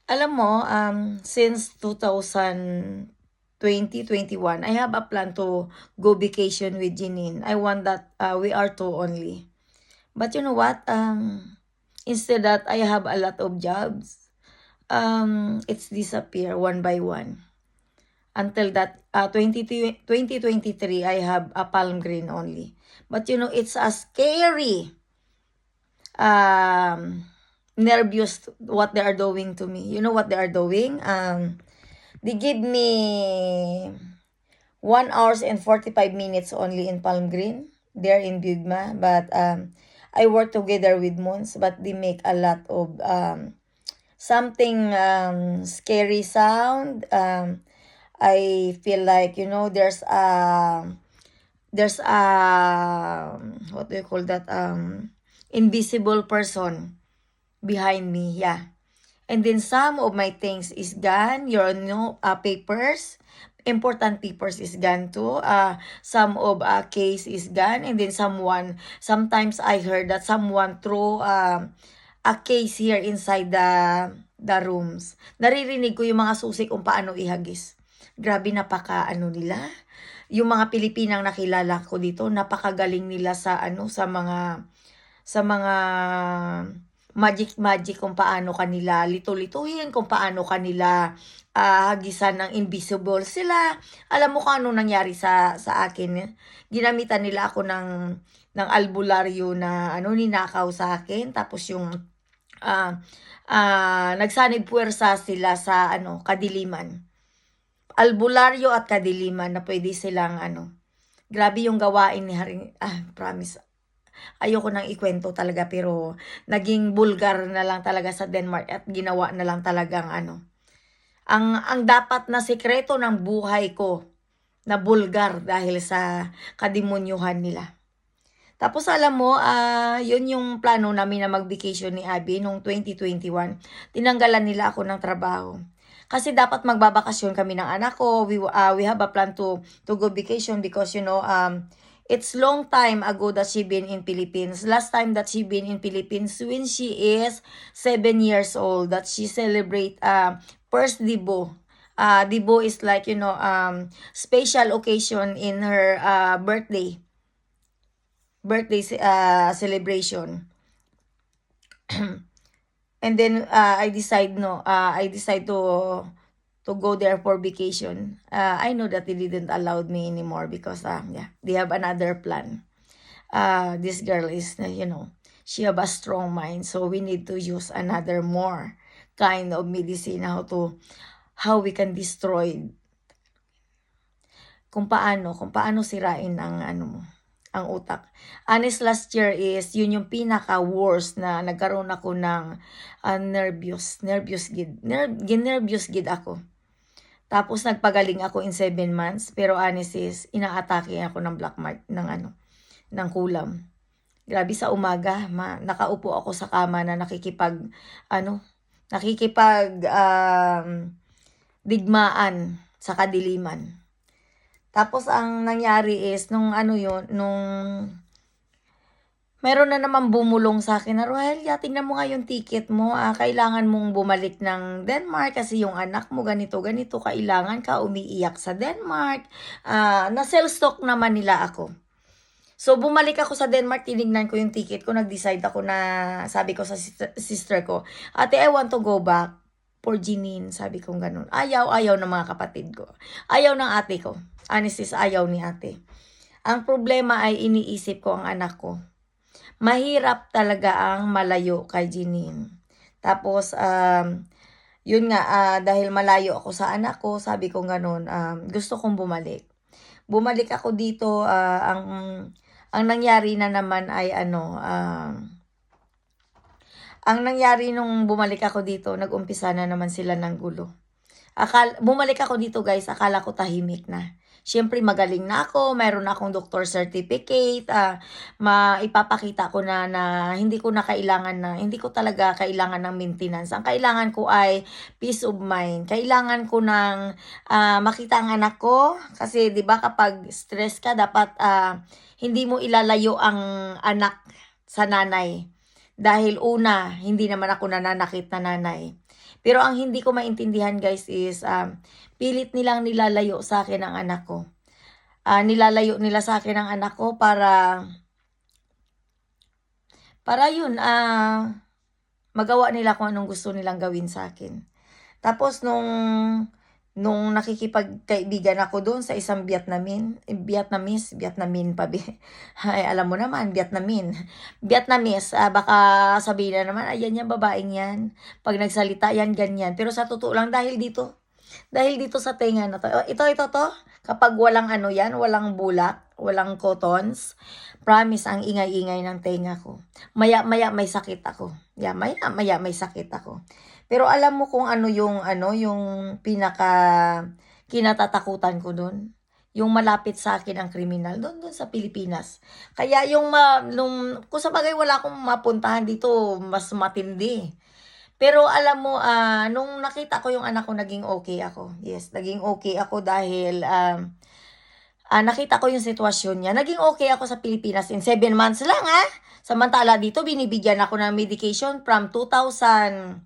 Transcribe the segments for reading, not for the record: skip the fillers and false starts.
Alam mo, since 2021, I have a plan to go vacation with Janine. I want that we are two only. But you know what? Instead that I have a lot of jobs, it's disappear one by one. Until that 2023, I have a palm green only. But you know, it's a scary, um, nervous what they are doing to me. You know what they are doing? They give me 1 hours and 45 minutes only in Palm Green. They're in Bugma, but I work together with Moons, but they make a lot of something scary sound. I feel like, you know, there's a what do you call that, invisible person behind me. Yeah. And then some of my things is gone. Your papers, important papers is gone too. Some of case is gone. And then sometimes I heard that someone throw a case here inside the rooms. Naririnig ko yung mga susi kung paano ihagis. Grabe, napaka nila. Yung mga Pilipinang nakilala ko dito, napakagaling nila sa sa mga magic kung paano kanila lito-lituhin, kung paano kanila hagisan ng invisible sila. Alam mo kung ano nangyari sa akin? Ginamitan nila ako ng albularyo na ninakaw sa akin. Tapos yung nagsanib puwersa sila sa kadiliman. Albularyo at kadiliman na pwede silang grabe yung gawain ni Haring, promise. Ayoko nang ikwento talaga, pero naging bulgar na lang talaga sa Denmark at ginawa na lang talagang ang dapat na sekreto ng buhay ko na bulgar dahil sa kademonyuhan nila. Tapos alam mo, yun yung plano namin na mag-vacation ni Abby nung 2021. Tinanggalan nila ako ng trabaho. Kasi dapat magbabakasyon kami ng anak ko. We have a plan to go vacation because it's long time ago that she been in Philippines. Last time that she been in Philippines when she is 7 years old, that she celebrate first Dibo. Dibo is like special occasion in her birthday celebration. And then I decide to go there for vacation. I know that they didn't allow me anymore because they have another plan. This girl is, she have a strong mind, so we need to use another more kind of medicine how we can destroy, kung paano sirain ang utak. Honest, last year is yun yung pinaka worst na nagkaroon ako ng nervous gid ako. Tapos nagpagaling ako in 7 months, pero honest is inaatake ako ng black mark ng kulam. Grabe, sa umaga nakaupo ako sa kama na nakikipag digmaan sa kadiliman. Tapos ang nangyari is nung meron na naman bumulong sa akin na, "Rohelia, tingnan mo nga yung ticket mo. Kailangan mong bumalik ng Denmark kasi yung anak mo ganito, kailangan ka umiiyak sa Denmark." Na-sell stock naman nila ako. So bumalik ako sa Denmark, tinignan ko yung ticket ko, nag-decide ako na, sabi ko sa sister ko, "Ate, I want to go back for Janine." Sabi ko ganun. Ayaw ng mga kapatid ko. Ayaw ng ate ko. Honest is ayaw ni ate. Ang problema ay iniisip ko ang anak ko. Mahirap talaga ang malayo kay Janine. Tapos, yun nga, dahil malayo ako sa anak ko, sabi ko ganun, gusto kong bumalik. Bumalik ako dito, ang nangyari na naman ay ang nangyari nung bumalik ako dito, nag-umpisa na naman sila ng gulo. Bumalik ako dito guys, akala ko tahimik na. Siyempre magaling na ako, mayroon na akong doctor certificate, maipapakita ko na hindi ko talaga kailangan ng maintenance. Ang kailangan ko ay peace of mind. Kailangan ko ng makita ang anak ko kasi 'di ba kapag stress ka dapat hindi mo ilalayo ang anak sa nanay. Dahil una, hindi naman ako nananakit na nanay. Pero ang hindi ko maintindihan guys is, pilit nilang nilalayo sa akin ang anak ko. Nilalayo nila sa akin ang anak ko para yun, magawa nila kung anong gusto nilang gawin sa akin. Tapos nung nakikipagkaibigan ako doon sa isang Vietnamese pa ay alam mo naman, Vietnamese, baka sabihin na naman, ayan yan, babaeng yan. Pag nagsalita yan, ganyan. Pero sa totoo lang, dahil dito sa tenga na to, ito to, kapag walang ano yan, walang bulak, walang cottons, promise, ang ingay-ingay ng tenga ko. Maya-maya may sakit ako. Maya-maya may sakit ako. Pero alam mo kung yung pinaka kinatatakutan ko doon? Yung malapit sa akin ang kriminal doon sa Pilipinas. Kaya kung sa bagay wala akong mapuntahan dito, mas matindi. Pero alam mo, nung nakita ko yung anak ko, naging okay ako. Yes, naging okay ako dahil nakita ko yung sitwasyon niya. Naging okay ako sa Pilipinas in 7 months lang Samantala dito, binibigyan ako ng medication from 2000.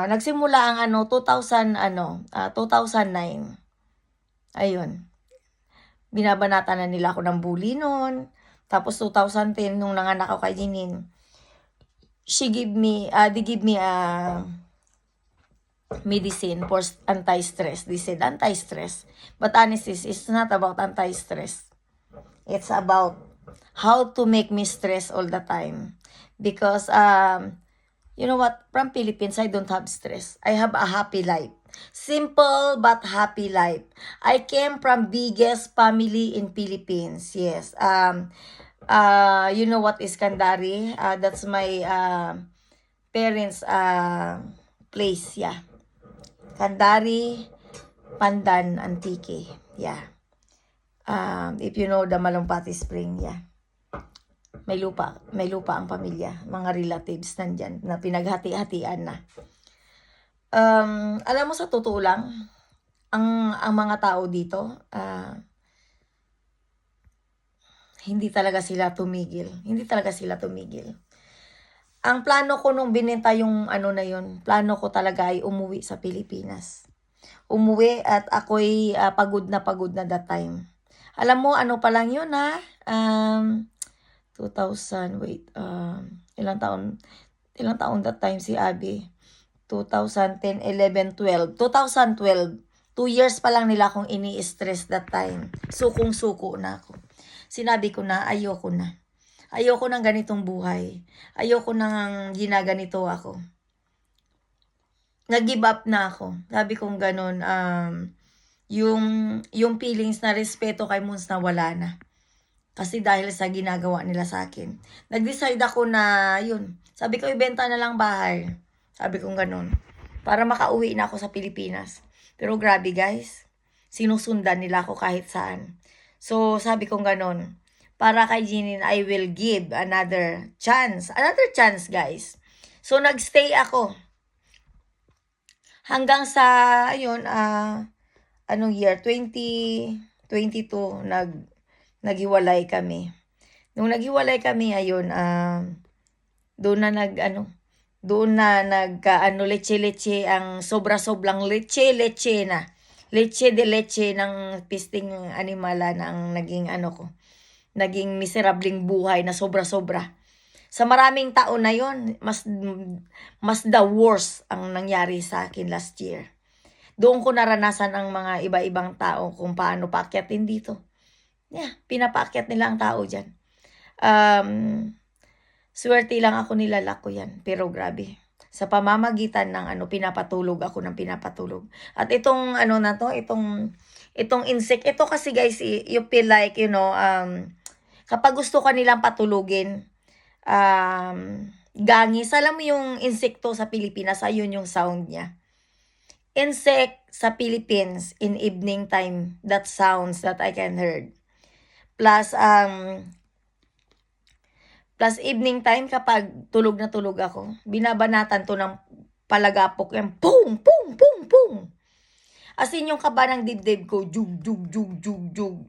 Nagsimula ang 2009. Ayun. Binabanata na nila ako ng bully noon. Tapos 2010, nung nanganak ako kay Jinin, they give me medicine for anti-stress. They said anti-stress. But honestly, it's not about anti-stress. It's about how to make me stress all the time. Because, you know what? From Philippines, I don't have stress. I have a happy life. Simple but happy life. I came from biggest family in Philippines. Yes. You know what is Kandari? That's my parents' place. Yeah. Kandari, Pandan, Antique. Yeah. If you know the Malumpati Spring, yeah. May lupa ang pamilya, mga relatives nandyan na pinaghati-hatian na. Alam mo, sa totoo lang, ang mga tao dito, hindi talaga sila tumigil. Ang plano ko nung binenta yung plano ko talaga ay umuwi sa Pilipinas. Umuwi at ako'y pagod na that time. Alam mo, pa lang yun 2000, ilang taon that time si Abby? 2010, 11, 12. 2012, 2 years pa lang nila akong ini-stress that time. Sukong-suko na ako. Sinabi ko na, ayoko na. Ayoko ng ganitong buhay. Ayoko nang ginaganito ako. Nag-give up na ako. Sabi kong ganun, yung feelings na respeto kay Mons na wala na. Kasi dahil sa ginagawa nila sa akin. Nag-decide ako na, yun. Sabi ko, ibenta na lang bahay. Sabi kong ganun. Para makauwi na ako sa Pilipinas. Pero grabe guys. Sinusundan nila ako kahit saan. So, sabi kong ganun. Para kay Jinin, I will give another chance. Another chance, guys. So, nagstay ako. Hanggang sa, ayun, anong year? 2022, naghiwalay kami. Nung naghiwalay kami, ayun, doon na leche-leche, ang sobra-sobrang leche na. Leche de leche ng pisting animala na ang naging naging miserabling buhay na sobra-sobra. Sa maraming taon na yon, mas the worst ang nangyari sa akin last year. Doon ko naranasan ang mga iba-ibang tao kung paano paakyatin dito. Yeah, pinapaakyat nila ang tao dyan. Swerte lang ako, nilalak ko yan. Pero grabe. Sa pamamagitan ng pinapatulog ako ng pinapatulog. At itong itong insect, ito kasi guys, you feel like, kapag gusto ka nilang patulugin, gangis. Alam mo yung insekto sa Pilipinas, ayun yung sound niya. Insect sa Philippines in evening time, that sounds that I can heard. Plus evening time, kapag tulog na tulog ako, binabanatan to ng palagapok yan. Pum, pum, pum, pum. As in, yung kaba ng dibdib ko, jug, jug, jug, jug, jug.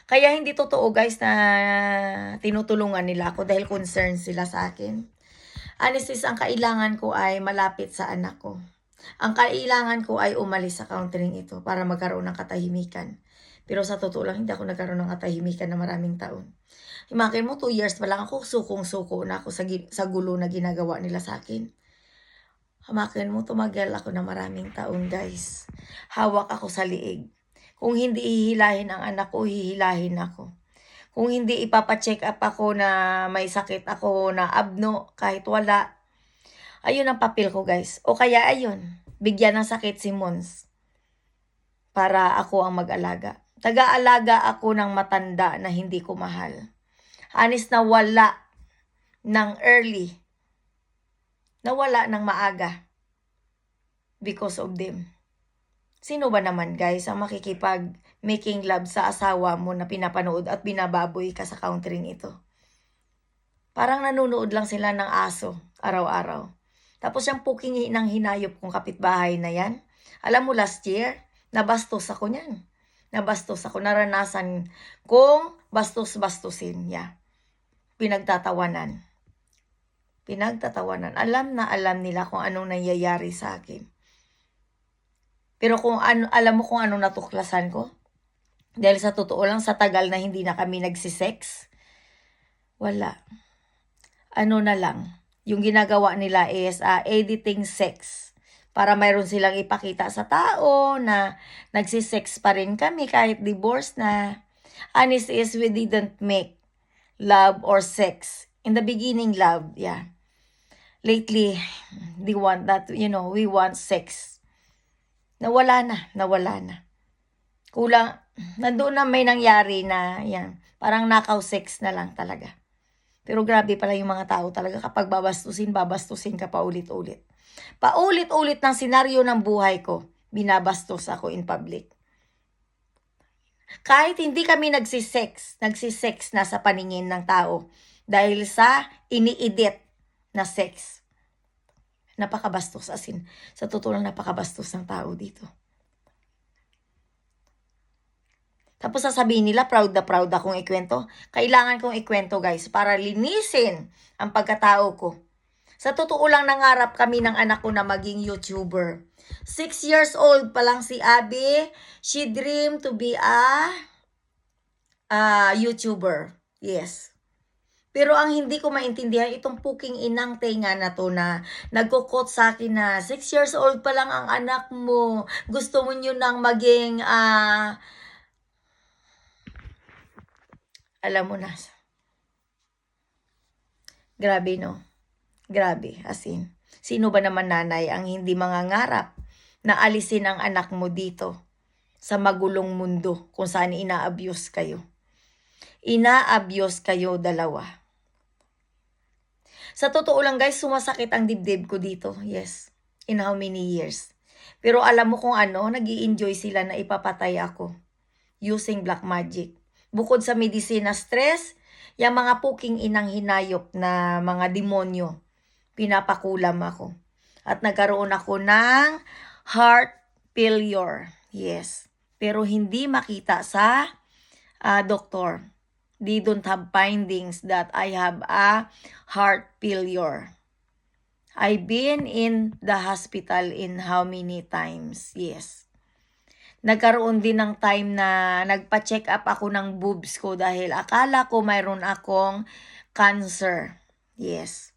Kaya hindi totoo guys na tinutulungan nila ako dahil concerned sila sa akin. Honestly, ang kailangan ko ay malapit sa anak ko. Ang kailangan ko ay umalis sa country ito para magkaroon ng katahimikan. Pero sa totoo lang, hindi ako nagkaroon ng katahimikan na maraming taon. Imakin mo, 2 years pa lang ako, sukong-suko na ako sa gulo na ginagawa nila sa akin. Imakin mo, tumagal ako ng maraming taon, guys. Hawak ako sa liig. Kung hindi hihilahin ang anak ko, hihilahin ako. Kung hindi ipapacheck up ako na may sakit ako na abno, kahit wala. Ayun ang papel ko, guys. O kaya ayun, bigyan ng sakit si Mons para ako ang mag-alaga. Taga-alaga ako ng matanda na hindi ko mahal. Honest na wala ng early. Nawala ng maaga because of them. Sino ba naman guys ang makikipag making love sa asawa mo na pinapanood at binababoy ka sa country ito? Parang nanonood lang sila ng aso araw-araw. Tapos yung puking ng hinayop kong kapitbahay na yan. Alam mo last year, nabastos ako niyan. Nabastos ako, naranasan kong bastos-bastusin. Yeah. Pinagtatawanan. Alam na alam nila kung anong nangyayari sa akin. Pero kung ano, alam mo kung anong natuklasan ko? Dahil sa totoo lang, sa tagal na hindi na kami nagsisex, wala. Ano na lang, yung ginagawa nila is editing sex. Para mayroon silang ipakita sa tao na nagsisex pa rin kami kahit divorce na. Honest is we didn't make love or sex. In the beginning, love, yeah. Lately, they want that, we want sex. Nawala na. Kulang, nandoon na may nangyari na, yan, parang nakaw sex na lang talaga. Pero grabe pala yung mga tao talaga kapag babastusin ka pa ulit-ulit. Paulit-ulit ng senaryo ng buhay ko, binabastos ako in public. Kahit hindi kami nagsisex na sa paningin ng tao dahil sa ini-edit na sex. Napakabastos, as in, sa totoo lang napakabastos ng tao dito. Tapos sasabihin nila, proud na proud akong ikwento. Kailangan kong ikwento guys, para linisin ang pagkatao ko. Sa totoo lang nangarap kami ng anak ko na maging YouTuber. 6 years old pa lang si Abby, she dreamed to be a YouTuber. Yes. Pero ang hindi ko maintindihan, itong puking inang tenga na to na nagkukot sa akin na 6 years old pa lang ang anak mo. Gusto mo nyo nang maging, alam mo na. Grabe no? Grabe, as in. Sino ba naman nanay ang hindi mangangarap na alisin ang anak mo dito sa magulong mundo kung saan ina-abuse kayo? Ina-abuse kayo dalawa. Sa totoo lang guys, sumasakit ang dibdib ko dito. Yes. In how many years? Pero alam mo kung ano, nag-i-enjoy sila na ipapatay ako using black magic. Bukod sa medicine na stress, yung mga puking inang hinayop na mga demonyo, pinapakulam ako. At nagkaroon ako ng heart failure. Yes. Pero hindi makita sa doktor. They don't have findings that I have a heart failure. I've been in the hospital in how many times? Yes. Nagkaroon din ng time na nagpa-check up ako ng boobs ko dahil akala ko mayroon akong cancer. Yes.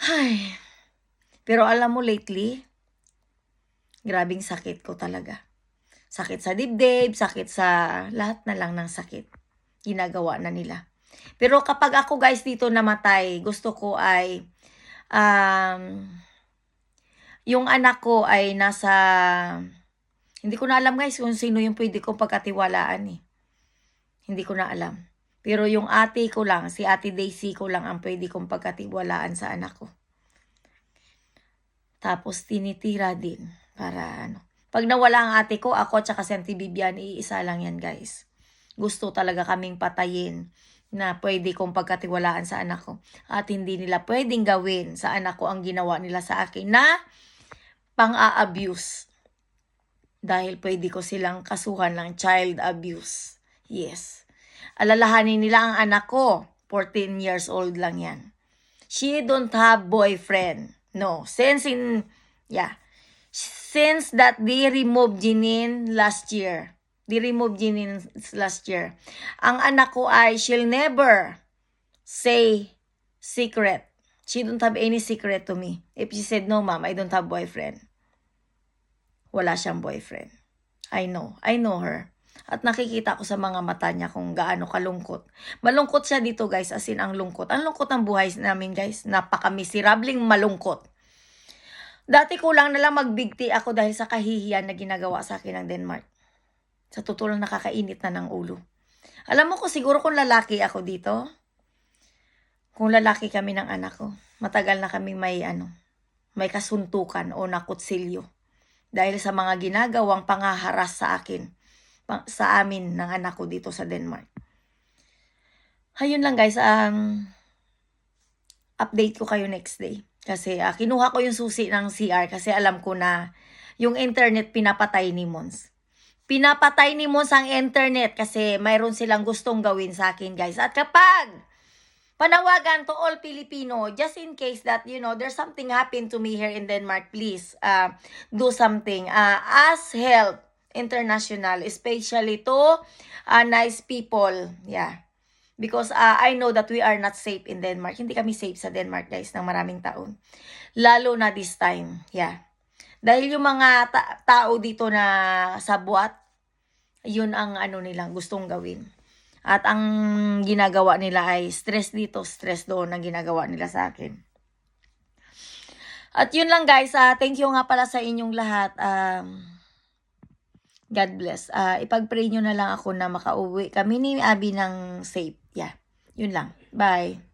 Ay. Pero alam mo lately, grabing sakit ko talaga. Sakit sa dibdib, sakit sa lahat na lang ng sakit. Ginagawa na nila. Pero kapag ako guys dito namatay, gusto ko ay yung anak ko ay nasa, hindi ko na alam guys kung sino yung pwede kong pagkatiwalaan eh. Hindi ko na alam. Pero yung ate ko lang, si Ate Daisy ko lang ang pwede kong pagkatiwalaan sa anak ko. Tapos tinitira din para ano. Pag nawala ang ate ko, ako at saka si Auntie Bibian, iisa lang yan guys. Gusto talaga kaming patayin na pwede kong pagkatiwalaan sa anak ko. At hindi nila pwedeng gawin sa anak ko ang ginawa nila sa akin na pang-a-abuse. Dahil pwede ko silang kasuhan ng child abuse. Yes. Alalahanin nila ang anak ko. 14 years old lang yan. She don't have boyfriend. No. Since that they removed Jenin last year. Ang anak ko ay she'll never say secret. She don't have any secret to me. If she said, no ma'am, I don't have boyfriend. Wala siyang boyfriend. I know her. At nakikita ko sa mga mata niya kung gaano kalungkot. Malungkot siya dito guys, as in ang lungkot. Ang lungkot ng buhay namin guys, napaka-miserabling malungkot. Dati kulang na lang magbigti ako dahil sa kahihiyan na ginagawa sa akin ng Denmark. Sa totoo lang nakakainit na ng ulo. Alam mo ko siguro kung lalaki ako dito, kung lalaki kami ng anak ko, matagal na kami may kasuntukan o nakutsilyo. Dahil sa mga ginagawang pangaharas sa amin ng anak ko dito sa Denmark. Ayun lang guys, update ko kayo next day. Kasi kinuha ko yung susi ng CR kasi alam ko na yung internet pinapatay ni Mons. Pinapatay ni Mons ang internet kasi mayroon silang gustong gawin sa akin guys. At kapag panawagan to all Filipino, just in case that, there's something happened to me here in Denmark, please, do something. Ask help international, especially to nice people. Yeah. Because I know that we are not safe in Denmark. Hindi kami safe sa Denmark, guys, ng maraming taon. Lalo na this time. Yeah. Dahil yung mga tao dito na sa buwat, yun ang nilang gustong gawin. At ang ginagawa nila ay stress dito, stress doon ang ginagawa nila sa akin. At yun lang guys, thank you nga pala sa inyong lahat. God bless. Ipag-pray nyo na lang ako na makauwi kami ni Abby ng safe. Yeah, yun lang. Bye.